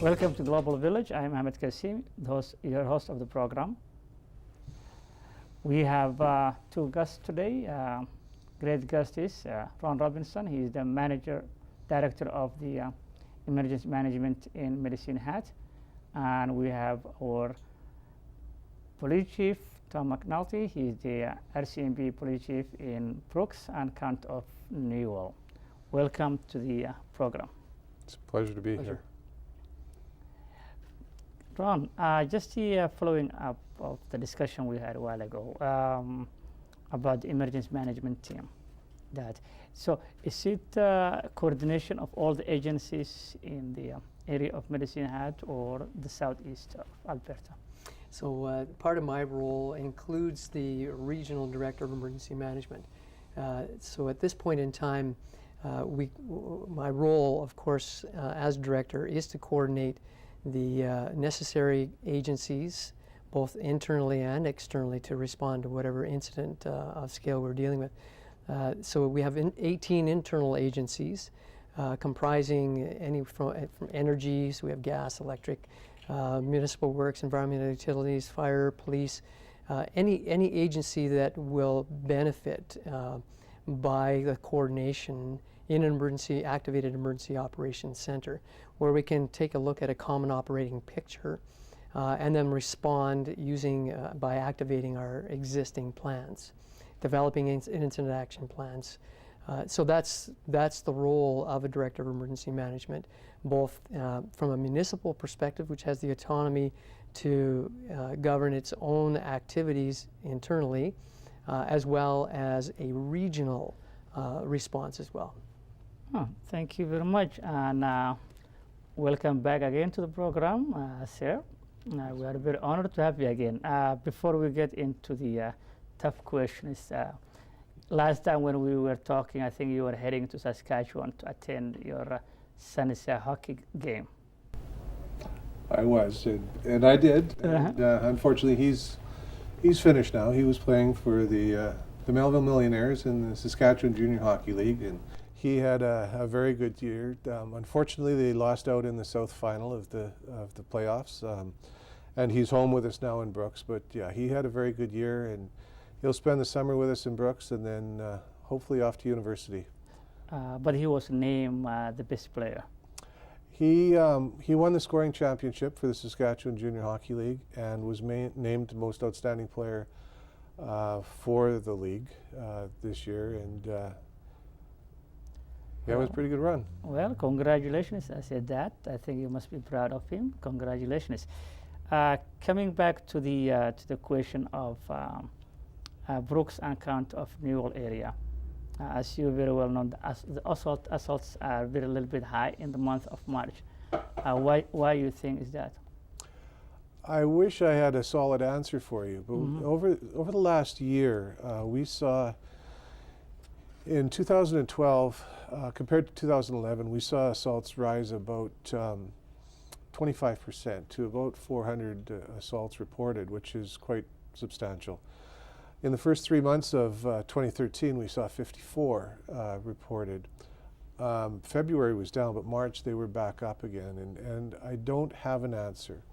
Welcome to Global Village. I'm Ahmed Kassim, your host of the program. We have two guests today. Great guest is Ron Robinson. He is the director of the emergency management in Medicine Hat. And we have our police chief, Tom McNulty. He is the RCMP police chief in Brooks and County of Newell. Welcome to the program. It's a pleasure to be here. Ron, just following up of the discussion we had a while ago about the emergency management team. So is it coordination of all the agencies in the area of Medicine Hat or the southeast of Alberta? So part of my role includes the regional director of emergency management. So at this point in time, my role, of course, as director is to coordinate the necessary agencies, both internally and externally, to respond to whatever incident of scale we're dealing with. So we have 18 internal agencies comprising any from energy, so we have gas, electric, municipal works, environmental utilities, fire, police, any agency that will benefit by the coordination in an activated emergency operations center, where we can take a look at a common operating picture and then respond using by activating our existing plans, developing incident action plans. So that's the role of a director of emergency management, both from a municipal perspective, which has the autonomy to govern its own activities internally, as well as a regional response as well. Oh, thank you very much, and welcome back again to the program, sir. We are very honored to have you again. Before we get into the tough questions, last time when we were talking, I think you were heading to Saskatchewan to attend your son's hockey game. I was, and I did. And, unfortunately, he's finished now. He was playing for the Melville Millionaires in the Saskatchewan Junior Hockey League, and he had a very good year. Unfortunately, they lost out in the South Final of the playoffs, and he's home with us now in Brooks. But yeah, he had a very good year, and he'll spend the summer with us in Brooks, and then hopefully off to university. But he was named the best player. He won the scoring championship for the Saskatchewan Junior Hockey League and was named most outstanding player for the league this year, and yeah, it was a pretty good run. Well, congratulations. I said that. I think you must be proud of him. Congratulations. Coming back to the question of Brooks and County of Newell area. As you very well know, the assaults are very little bit high in the month of March. Why you think is that? I wish I had a solid answer for you, but over the last year, we saw in 2012 compared to 2011, we saw assaults rise about 25% to about 400 assaults reported, which is quite substantial. In the first 3 months of 2013, we saw 54 reported. February was down, but March they were back up again, and I don't have an answer.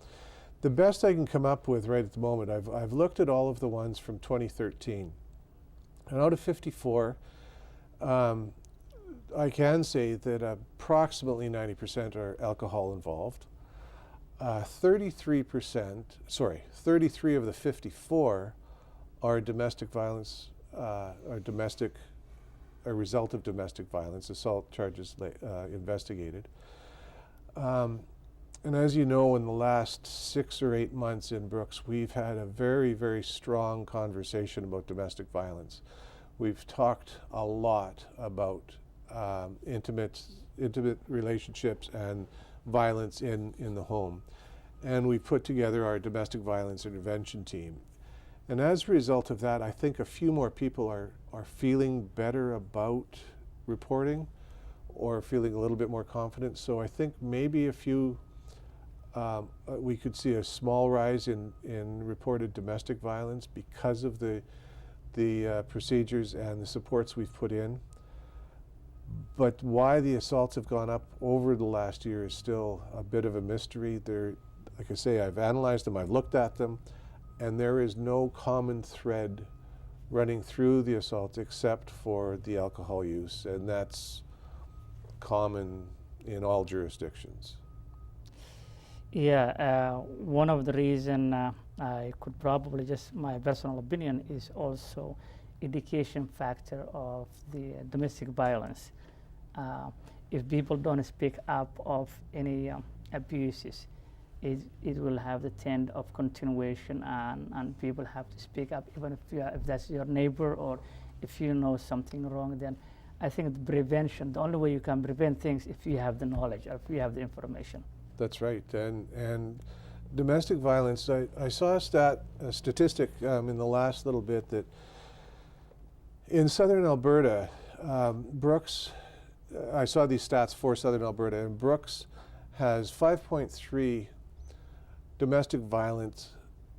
The best I can come up with right at the moment, I've looked at all of the ones from 2013, and out of 54, I can say that approximately 90% are alcohol involved. 33 of the 54 are domestic violence, a result of domestic violence, assault charges investigated. And as you know, in the last 6 or 8 months in Brooks, we've had a very, very strong conversation about domestic violence. We've talked a lot about intimate relationships and violence in the home. And we put together our domestic violence intervention team. And as a result of that, I think a few more people are feeling better about reporting or feeling a little bit more confident. So I think maybe a few, we could see a small rise in reported domestic violence because of the procedures and the supports we've put in. But why the assaults have gone up over the last year is still a bit of a mystery. Like I say, I've analyzed them, I've looked at them, and there is no common thread running through the assaults except for the alcohol use, and that's common in all jurisdictions. Yeah, one of the reason I could probably just, my personal opinion is also education factor of the domestic violence. If people don't speak up of any abuses, it will have the trend of continuation, and people have to speak up, even if that's your neighbor, or if you know something wrong. Then I think the prevention, the only way you can prevent things if you have the knowledge, or if you have the information. That's right, and domestic violence, I saw a statistic in the last little bit that in southern Alberta, Brooks, I saw these stats for southern Alberta, and Brooks has 5.3 domestic violence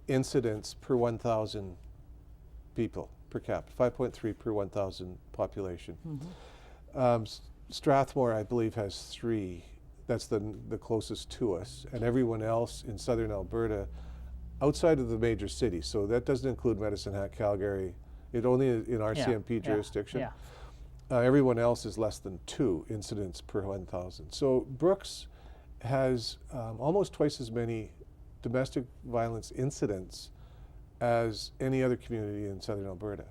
incidents per 1,000 people per capita, 5.3 per 1,000 population. Mm-hmm. Strathmore, I believe, has 3. That's the closest to us, and everyone else in southern Alberta, outside of the major cities, so that doesn't include Medicine Hat, Calgary, it only in our CMP jurisdiction. Yeah. Everyone else is less than 2 incidents per 1,000. So Brooks has almost twice as many domestic violence incidents as any other community in southern Alberta,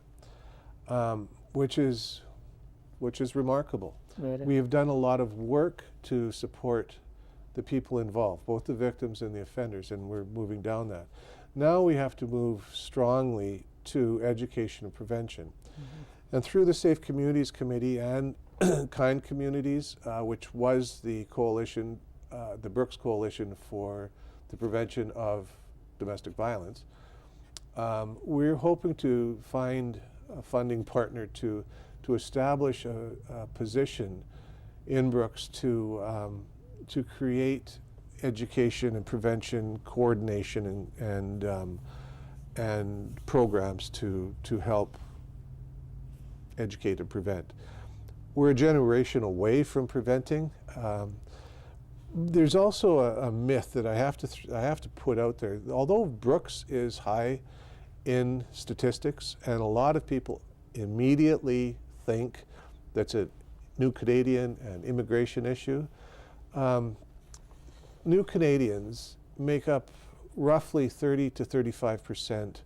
which is remarkable. Very. We have done a lot of work to support the people involved, both the victims and the offenders, and we're moving down that. Now we have to move strongly to education and prevention. Mm-hmm. And through the Safe Communities Committee and Kind Communities, which was the coalition, the Brooks Coalition for the Prevention of Domestic Violence, we're hoping to find a funding partner to establish a position in Brooks to create education and prevention coordination and programs to help educate and prevent. We're a generation away from preventing. There's also a myth that I have to put out there. Although Brooks is high in statistics, and a lot of people immediately think that's a New Canadian and immigration issue, New Canadians make up roughly 30 to 35%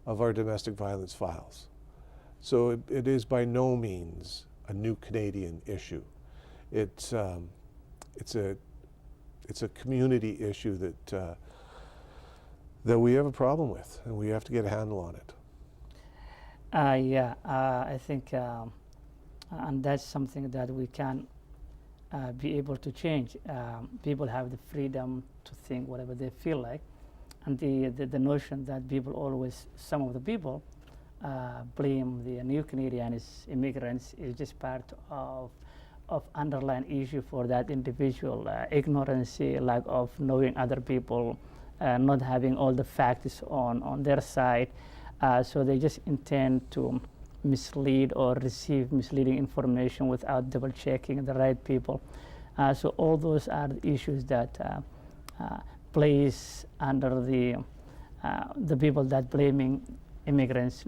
of our domestic violence files. So it is by no means a New Canadian issue. It's a community issue that we have a problem with, and we have to get a handle on it. I think, and that's something that we can be able to change. People have the freedom to think whatever they feel like, and the notion that people always, some of the people, blame the New Canadians, immigrants, is just part of underlying issue for that individual, ignorance, lack of knowing other people, not having all the facts on their side, so they just intend to mislead or receive misleading information without double checking the right people. So all those are the issues that place under the people that blaming immigrants.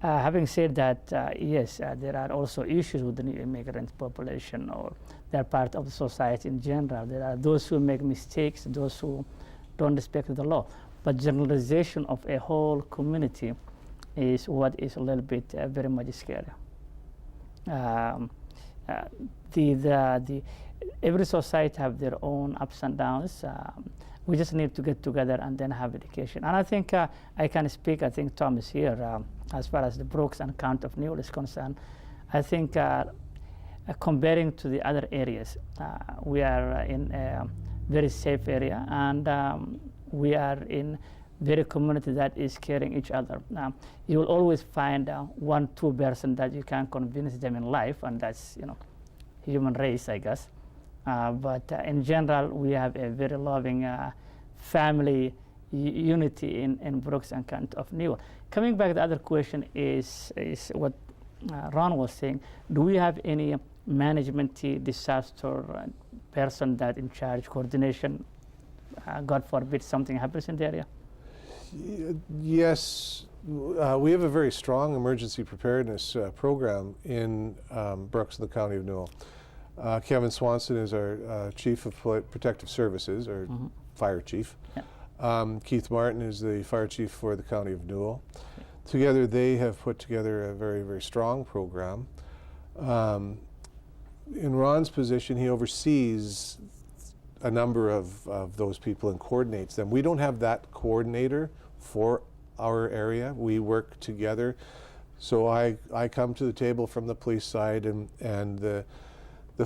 Having said that, yes, there are also issues with the new immigrant population, or they're part of the society in general. There are those who make mistakes, those who don't respect the law. But generalization of a whole community is what is a little bit very much scary. Every society have their own ups and downs. We just need to get together and then have education. And I think I can speak, I think Tom is here, as far as the Brooks and County of Newell is concerned. I think comparing to the other areas, we are in a very safe area, and we are in very community that is caring each other. You will always find 1-2 person that you can convince them in life, and that's human race, I guess. But in general, we have a very loving family unity in Brooks and County of Newell. Coming back, the other question is what Ron was saying. Do we have any management disaster person that in charge coordination? God forbid something happens in the area. Yes, we have a very strong emergency preparedness program in Brooks in the County of Newell. Kevin Swanson is our Chief of Protective Services, or Fire Chief. Yeah. Keith Martin is the Fire Chief for the County of Newell. Together they have put together a very, very strong program. In Ron's position, he oversees a number of those people and coordinates them. We don't have that coordinator for our area. We work together. So I come to the table from the police side, and the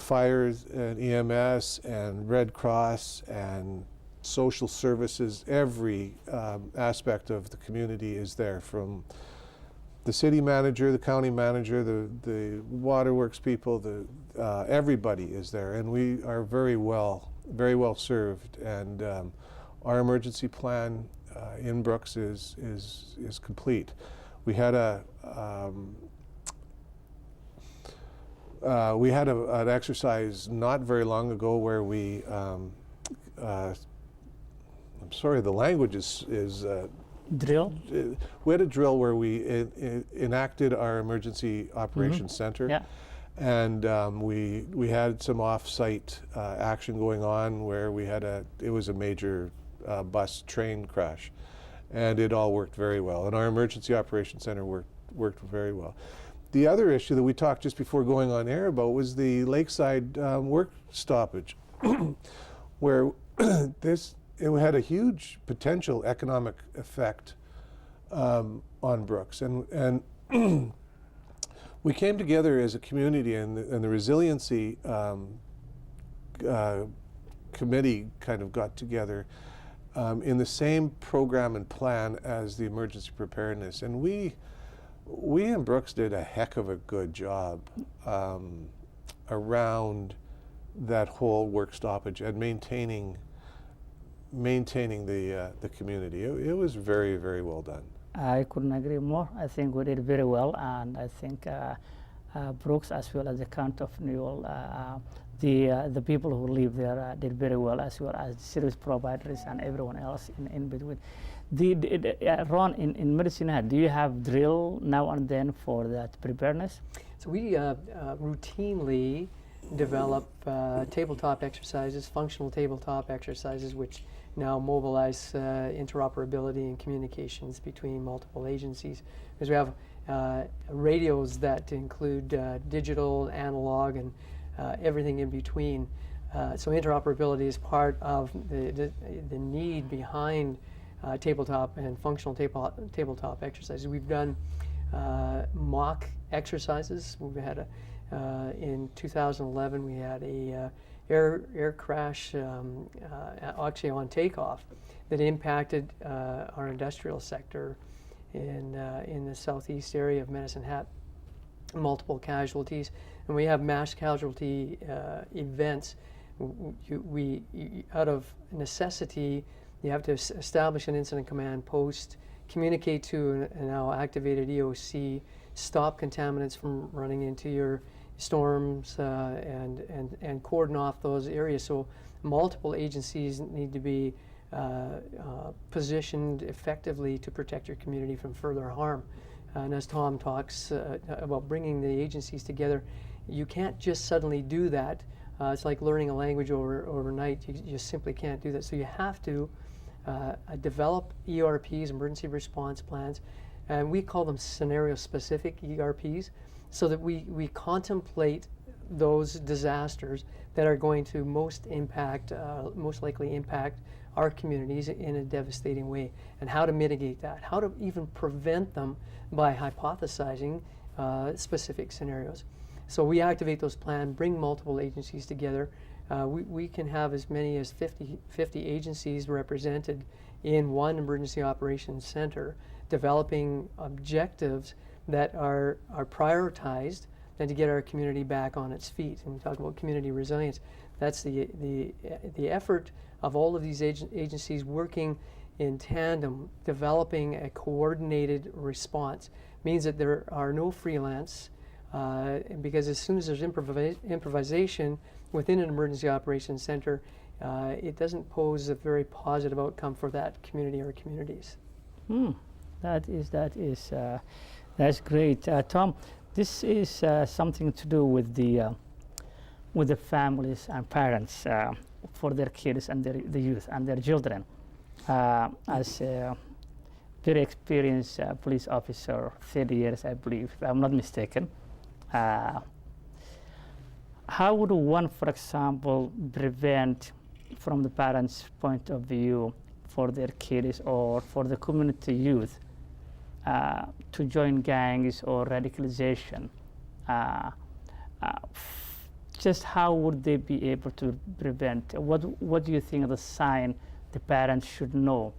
fires and EMS and Red Cross and social services, every aspect of the community is there, from the city manager, the county manager, the waterworks people, everybody is there, and we are very well served. And our emergency plan in Brooks is complete. We had an exercise not very long ago where we I'm sorry, the language is Drill? We had a drill where we enacted our emergency operations center. Yeah. And we had some off-site action going on where it was a major bus train crash, and it all worked very well. And our emergency operations center worked very well. The other issue that we talked just before going on air about was the lakeside work stoppage, where it had a huge potential economic effect on Brooks, and we came together as a community, and the resiliency committee kind of got together in the same program and plan as the emergency preparedness, and we in Brooks did a heck of a good job around that whole work stoppage and maintaining the community. It was very, very well done. I couldn't agree more. I think we did very well, and I think Brooks, as well as the County of Newell, the people who live there did very well, as well as the service providers and everyone else in between. Ron, in Medicine, do you have drill now and then for that preparedness? So we routinely develop tabletop exercises, functional tabletop exercises, which now mobilize interoperability and communications between multiple agencies. Because we have radios that include digital, analog, and everything in between. So interoperability is part of the need behind tabletop and functional tabletop exercises. We've done mock exercises. We've had in 2011 we had a air crash actually on takeoff that impacted our industrial sector in the southeast area of Medicine Hat. Multiple casualties, and we have mass casualty events. Out of necessity, you have to establish an incident command post, communicate to a now activated EOC, stop contaminants from running into your storms, and cordon off those areas. So multiple agencies need to be positioned effectively to protect your community from further harm. And as Tom talks about bringing the agencies together, you can't just suddenly do that. It's like learning a language overnight. You simply can't do that. So you have to develop ERPs, emergency response plans, and we call them scenario-specific ERPs, so that we contemplate those disasters that are going to most likely impact our communities in a devastating way, and how to mitigate that, how to even prevent them by hypothesizing specific scenarios. So we activate those plans, bring multiple agencies together. We can have as many as 50 agencies represented in one emergency operations center, developing objectives that are prioritized and to get our community back on its feet. And we talk about community resilience. That's the effort of all of these agencies working in tandem, developing a coordinated response. Means that there are no freelance because as soon as there's improvisation within an emergency operations center, it doesn't pose a very positive outcome for that community or communities. That's great, Tom. This is something to do with the families and parents for their kids and the youth and their children. As a very experienced police officer, 30 years, I believe, if I'm not mistaken. How would one, for example, prevent, from the parents' point of view, for their kids or for the community youth to join gangs or radicalization? Just how would they be able to prevent? What do you think are the sign the parents should know,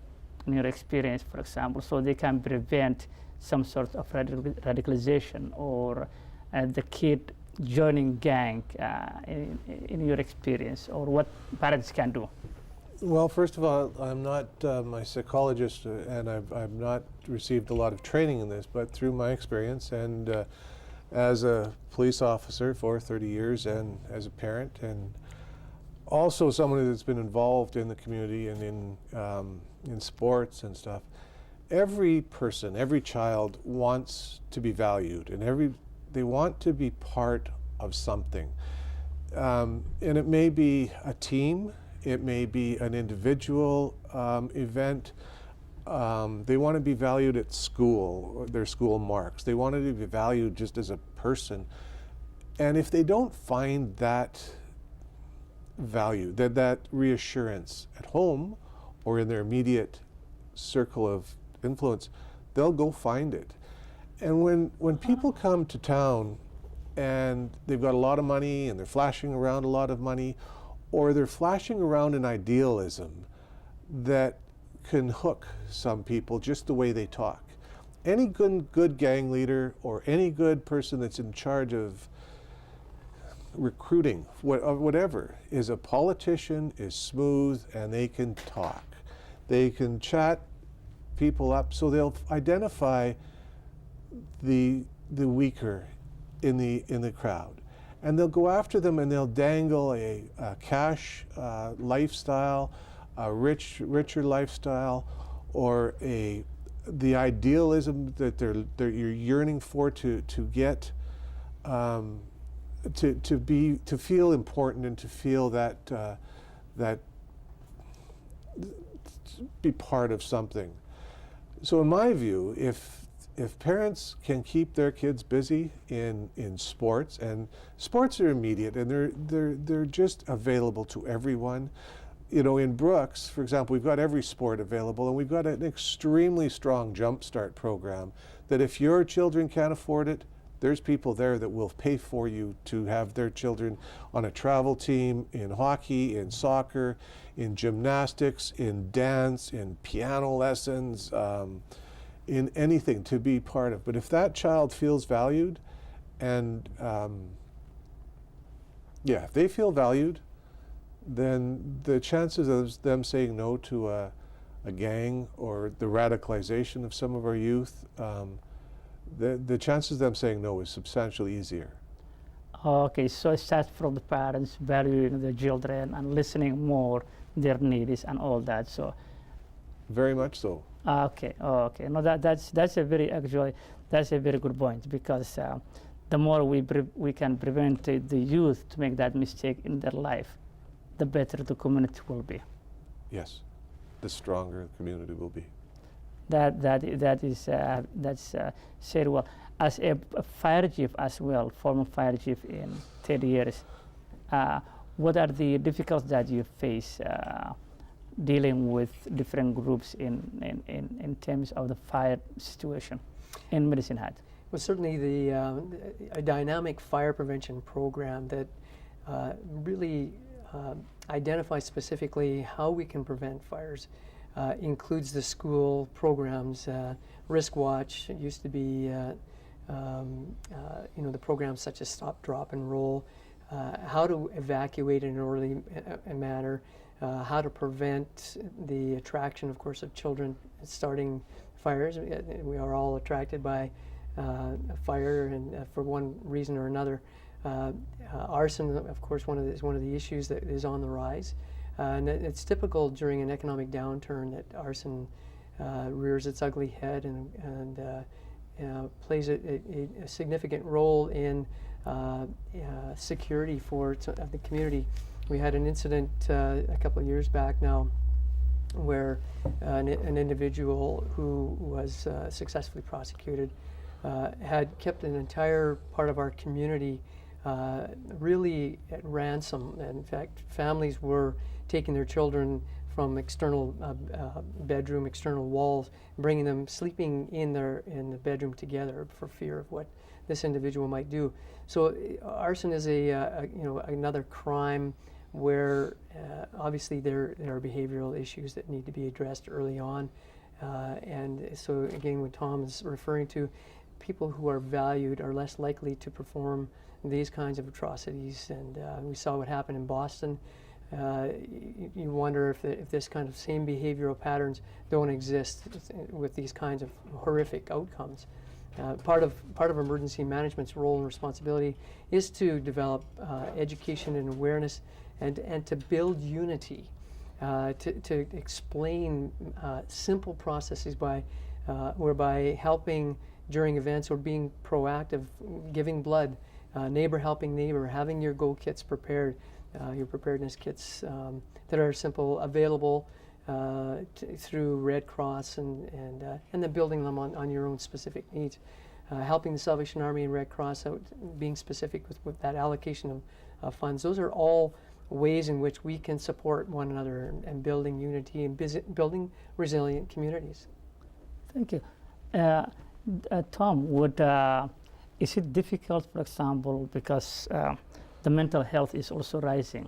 in your experience, for example, so they can prevent some sort of radicalization or the kid joining gang in your experience, or what parents can do? Well, first of all, I'm not a psychologist, and I've not received a lot of training in this, but through my experience and as a police officer for 30 years and as a parent, and also someone that's been involved in the community and in sports and stuff, every person, every child wants to be valued, and they want to be part of something. And it may be a team, it may be an individual event. They want to be valued at school, or their school marks. They want to be valued just as a person. And if they don't find that value, that reassurance at home or in their immediate circle of influence, they'll go find it. And when people come to town and they've got a lot of money and they're flashing around a lot of money, or they're flashing around an idealism that can hook some people just the way they talk. Any good gang leader or any good person that's in charge of recruiting, whatever, is a politician, is smooth, and they can talk. They can chat people up, so they'll identify the weaker in the crowd, and they'll go after them, and they'll dangle a cash lifestyle, a richer lifestyle, or the idealism that you're yearning for to get to feel important and to feel that be part of something. So in my view, if parents can keep their kids busy in sports, and sports are immediate and they're just available to everyone. You know, in Brooks, for example, we've got every sport available, and we've got an extremely strong Jumpstart program that if your children can't afford it, there's people there that will pay for you to have their children on a travel team, in hockey, in soccer, in gymnastics, in dance, in piano lessons, in anything to be part of. But if that child feels valued, and if they feel valued, then the chances of them saying no to a gang or the radicalization of some of our youth, the chances of them saying no is substantially easier. Okay, so it starts from the parents valuing the children and listening more their needs and all that. So very much so. Okay. No, that's a very good point, because the more we can prevent the youth to make that mistake in their life, the better the community will be. Yes, the stronger the community will be. That's said well. As a fire chief as well, former fire chief in 30 years, what are the difficulties that you face dealing with different groups in terms of the fire situation in Medicine Hat? Well, certainly a dynamic fire prevention program that really identifies specifically how we can prevent fires includes the school programs. Risk Watch used to be the programs such as Stop, Drop, and Roll, how to evacuate in an orderly manner, how to prevent the attraction, of course, of children starting fires. We are all attracted by a fire, and for one reason or another. Arson, of course, is one of the issues that is on the rise. And it's typical during an economic downturn that arson rears its ugly head and plays a significant role in security for the community. We had an incident a couple of years back now where an individual who was successfully prosecuted had kept an entire part of our community really at ransom. In fact, families were taking their children from external bedroom, external walls, bringing them sleeping in the bedroom together for fear of what this individual might do. So arson is another crime where obviously there are behavioral issues that need to be addressed early on. And so again, what Tom is referring to, people who are valued are less likely to perform these kinds of atrocities. And we saw what happened in Boston. You wonder if this kind of same behavioral patterns don't exist with these kinds of horrific outcomes. Part of emergency management's role and responsibility is to develop education and awareness and to build unity, to explain simple processes whereby helping during events or being proactive, giving blood, neighbor helping neighbor, having your go kits prepared, your preparedness kits that are simple, available through Red Cross and then building them on your own specific needs. Helping the Salvation Army and Red Cross out, being specific with that allocation of funds. Those are all ways in which we can support one another and building unity and building resilient communities. Thank you. Tom, is it difficult, for example, because the mental health is also rising?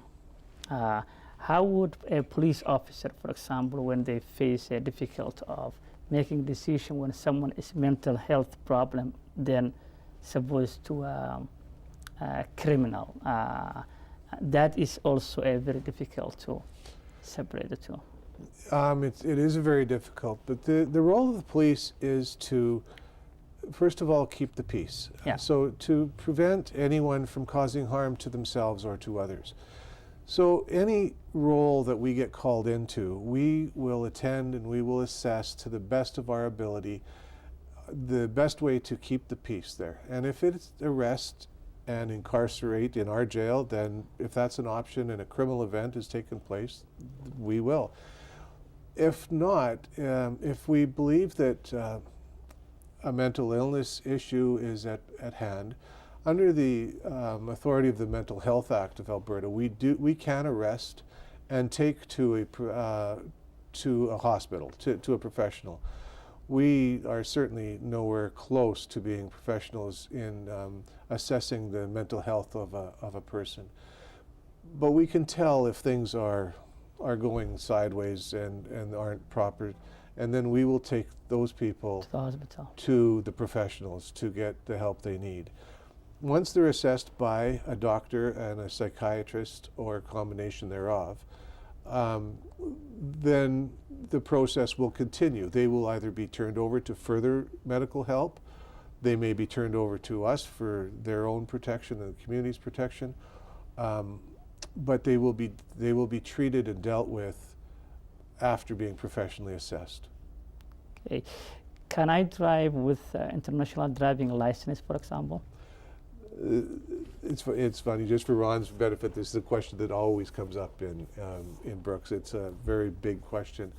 How would a police officer, for example, when they face a difficult of making a decision when someone is mental health problem, then supposed to a criminal? That is also a very difficult to separate the two. It is very difficult, but the role of the police is to, first of all, keep the peace. Yeah. So to prevent anyone from causing harm to themselves or to others. So any role that we get called into, we will attend and we will assess to the best of our ability the best way to keep the peace there. And if it's arrest and incarcerate in our jail, then if that's an option and a criminal event has taken place, we will. If not, if we believe that a mental illness issue is at hand, under the authority of the Mental Health Act of Alberta, we can arrest and take to a hospital, to a professional. We are certainly nowhere close to being professionals in assessing the mental health of a person, but we can tell if things are going sideways and aren't proper, and then we will take those people To the hospital. to the professionals to get the help they need. Once they're assessed by a doctor and a psychiatrist or a combination thereof, then the process will continue. They will either be turned over to further medical help, they may be turned over to us for their own protection and the community's protection, but they will be treated and dealt with after being professionally assessed. Okay. Can I drive with international driving license, for example? It's funny, just for Ron's benefit, this is a question that always comes up in Brooks. It's a very big question.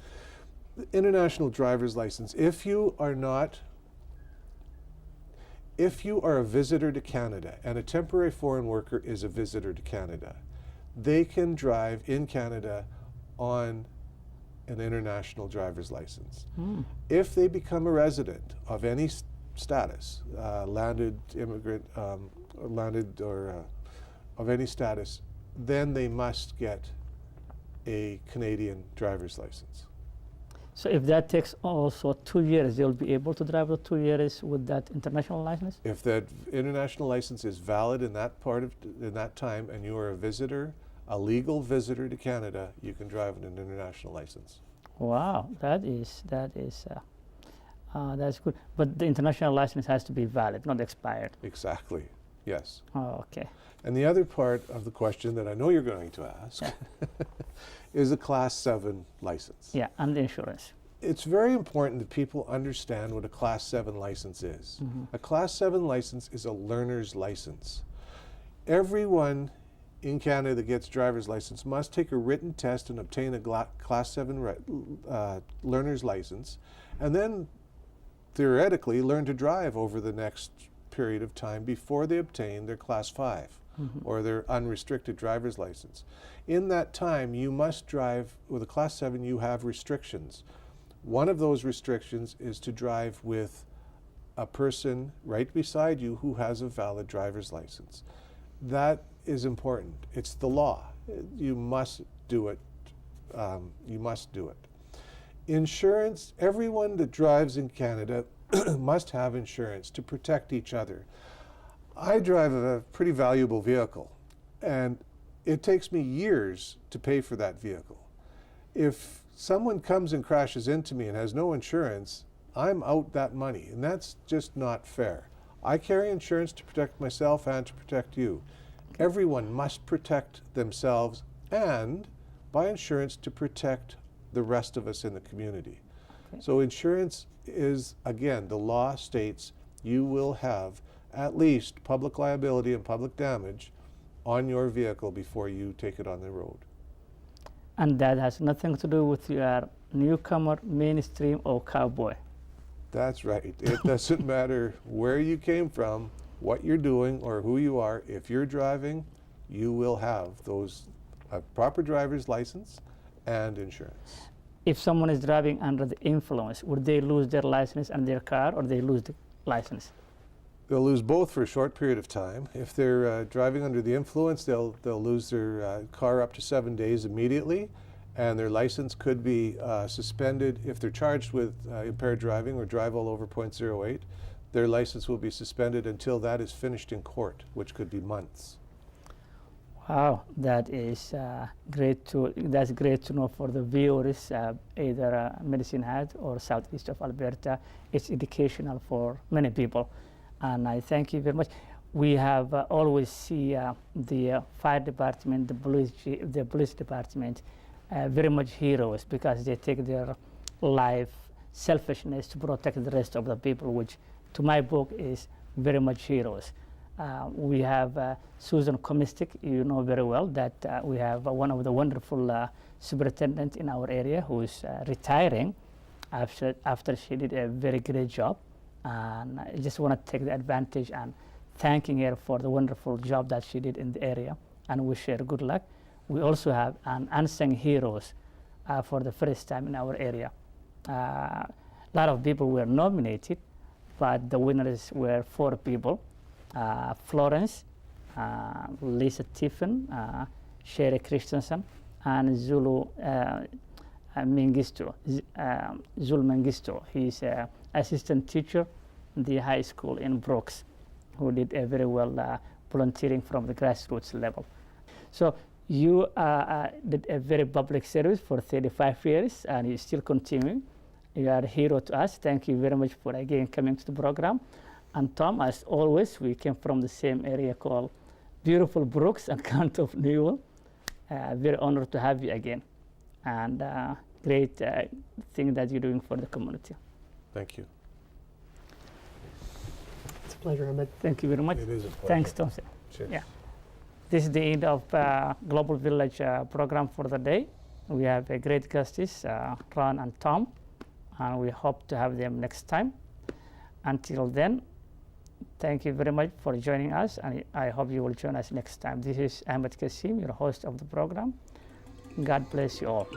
The international driver's license, if you are a visitor to Canada, and a temporary foreign worker is a visitor to Canada, they can drive in Canada on an international driver's license. If they become a resident of any status, landed immigrant, landed or of any status, then they must get a Canadian driver's license. So if that takes also 2 years, they'll be able to drive the 2 years with that international license? If that international license is valid in that time, and you are a visitor, a legal visitor to Canada, you can drive an international license. Wow, that is That's good. But the international license has to be valid, not expired. Exactly, yes. Oh, okay. And the other part of the question that I know you're going to ask is a Class 7 license. Yeah, and the insurance. It's very important that people understand what a Class 7 license is. A Class 7 license is a learner's license. Everyone in Canada that gets driver's license must take a written test and obtain a Class 7 learner's license, and then theoretically learn to drive over the next period of time before they obtain their Class 5 or their unrestricted driver's license. In that time, you must drive. With a Class 7, you have restrictions. One of those restrictions is to drive with a person right beside you who has a valid driver's license. That is important. It's the law. You must do it. You must do it. Insurance, everyone that drives in Canada must have insurance to protect each other. I drive a pretty valuable vehicle, and it takes me years to pay for that vehicle. If someone comes and crashes into me and has no insurance, I'm out that money, and that's just not fair. I carry insurance to protect myself and to protect you. Everyone must protect themselves and buy insurance to protect the rest of us in the community. Okay. So insurance is, again, the law states you will have at least public liability and public damage on your vehicle before you take it on the road. And that has nothing to do with your newcomer, mainstream, or cowboy. That's right. It doesn't matter where you came from, what you're doing, or who you are. If you're driving, you will have those proper driver's license and insurance. If someone is driving under the influence, would they lose their license and their car, or they lose the license? They'll lose both for a short period of time. If they're driving under the influence, they'll lose their car up to 7 days immediately, and their license could be suspended if they're charged with impaired driving or drive all over .08. Their license will be suspended until that is finished in court, which could be months. Wow, that is that's great to know for the viewers, either Medicine Hat or southeast of Alberta. It's educational for many people, and I thank you very much. We have always see the fire department, the police department, very much heroes, because they take their life selfishness to protect the rest of the people, which to my book is very much heroes. We have Susan Komistik. You know very well that we have one of the wonderful superintendents in our area who is retiring after she did a very great job. And I just want to take the advantage and thanking her for the wonderful job that she did in the area, and wish her good luck. We also have an unsung heroes for the first time in our area. A lot of people were nominated, but the winners were 4 people. Florence, Lisa Tiffin, Sherry Christensen, and Zulu Mengistu. Zulu Mengistu. He's an assistant teacher in the high school in Brooks, who did a very well volunteering from the grassroots level. So you did a very public service for 35 years, and you still continue. You are a hero to us. Thank you very much for again coming to the program. And Tom, as always, we came from the same area called beautiful Brooks and County of Newell. Very honored to have you again, and great thing that you're doing for the community. Thank you. It's a pleasure, Ahmed. Thank you very much. It is a pleasure. Thanks, Tom. Cheers. Yeah. This is the end of Global Village program for the day. We have a great guests, Ron and Tom, and we hope to have them next time. Until then, thank you very much for joining us, and I hope you will join us next time. This is Ahmed Kassim, your host of the program. God bless you all.